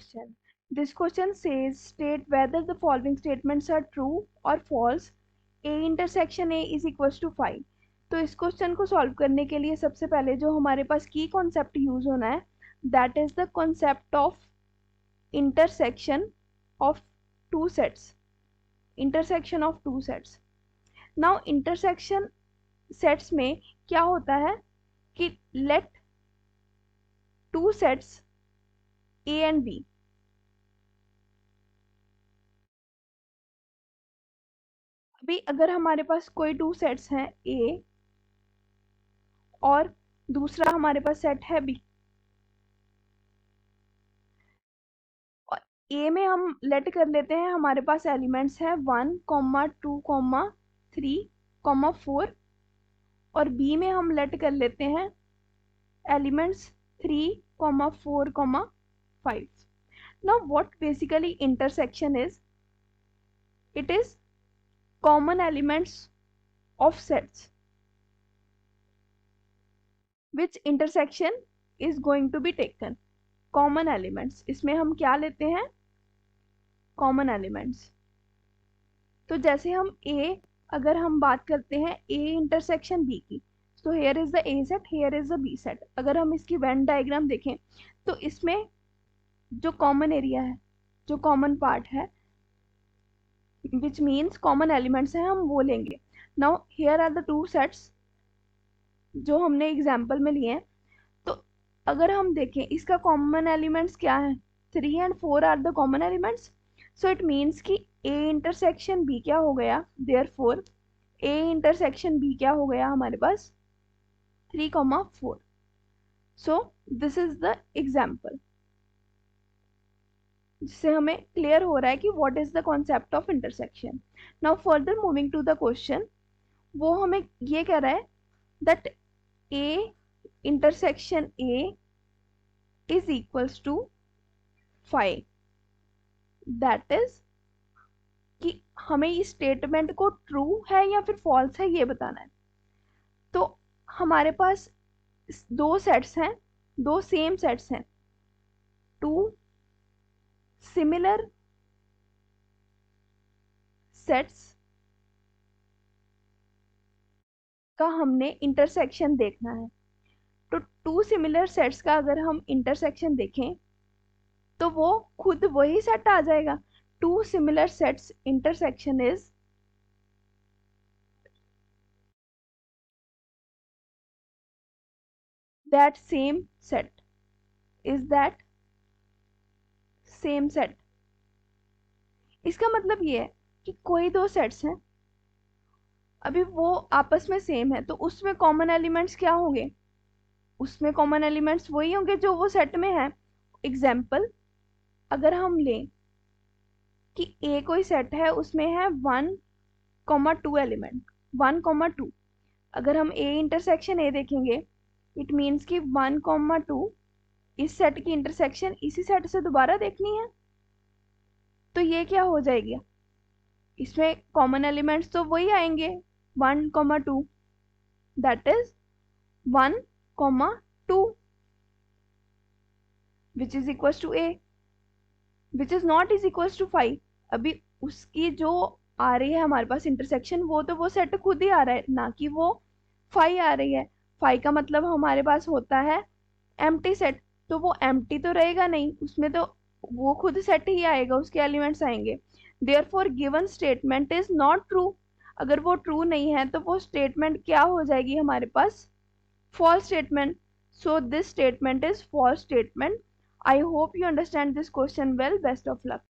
question. This question says state whether the following statements are true or false. A intersection A is equals to 5. तो इस question को solve करने के लिए सबसे पहले जो हमारे पास की कॉन्सेप्ट यूज होना है that is the concept of intersection of two sets. Intersection of two sets. Now intersection sets में क्या होता है कि let two sets A and B. अभी अगर हमारे पास कोई टू सेट्स हैं A और दूसरा हमारे पास सेट है B, और A में हम लेट कर लेते हैं हमारे पास एलिमेंट्स हैं 1, 2, 3, 4, और B में हम लेट कर लेते हैं elements 3, 4, 5. Now what basically intersection is? It is common elements of sets. Which intersection is going to be taken? Common elements. इसमें हम क्या लेते हैं? Common elements. तो जैसे हम A, अगर हम बात करते हैं A intersection B की, तो here is the A set, here is the B set. अगर हम इसकी Venn diagram देखें तो इसमें जो common area है, जो common part है, which means common elements हैं, हम वो लेंगे. Now here are the two sets जो हमने एग्जाम्पल में लिए हैं. तो अगर हम देखें इसका कॉमन एलिमेंट्स क्या है, 3 and 4 are the common elements. So it means कि A इंटरसेक्शन B क्या हो गया, देयरफॉर A इंटरसेक्शन B क्या हो गया हमारे पास 3, 4. So this is the example जिससे हमें क्लियर हो रहा है कि what is the concept of intersection. Now further moving to the question, वो हमें ये कह रहा है that A intersection A is equals to 5. That is कि हमें इस स्टेटमेंट को ट्रू है या फिर फॉल्स है ये बताना है. तो हमारे पास दो सेट्स हैं, दो सेम सेट्स हैं, टू सिमिलर सेट्स का हमने इंटरसेक्शन देखना है. तो टू सिमिलर सेट्स का अगर हम इंटरसेक्शन देखें तो वो खुद वही सेट आ जाएगा. Two similar sets intersection is that same set, is that same set. इसका मतलब ये है कि कोई दो सेट्स हैं, अभी वो आपस में सेम है, तो उसमें कॉमन एलिमेंट्स क्या होंगे, उसमें कॉमन एलिमेंट्स वही होंगे जो वो सेट में है. एग्जाम्पल अगर हम लें कि A कोई सेट है, उसमें है 1, 2 एलिमेंट, 1, 2. अगर हम A इंटरसेक्शन A देखेंगे इट मीन्स कि 1, 2 इस सेट की इंटरसेक्शन इसी सेट से दोबारा देखनी है. तो ये क्या हो जाएगी, इसमें कॉमन एलिमेंट्स तो वही आएंगे 1, 2, that is 1, 2 which is equals to A, which is not is equals to 5. अभी उसकी जो आ रही है हमारे पास इंटरसेक्शन, वो तो वो सेट खुद ही आ रहा है, ना कि वो 5 आ रही है. 5 का मतलब हमारे पास होता है एम्प्टी सेट, तो वो एम्प्टी तो रहेगा नहीं, उसमें तो वो खुद सेट ही आएगा, उसके एलिमेंट्स आएंगे. Therefore given statement is not true. अगर वो ट्रू नहीं है तो वो स्टेटमेंट क्या हो जाएगी हमारे पास, false statement. So this statement is false statement. I hope you understand this question well. Best of luck.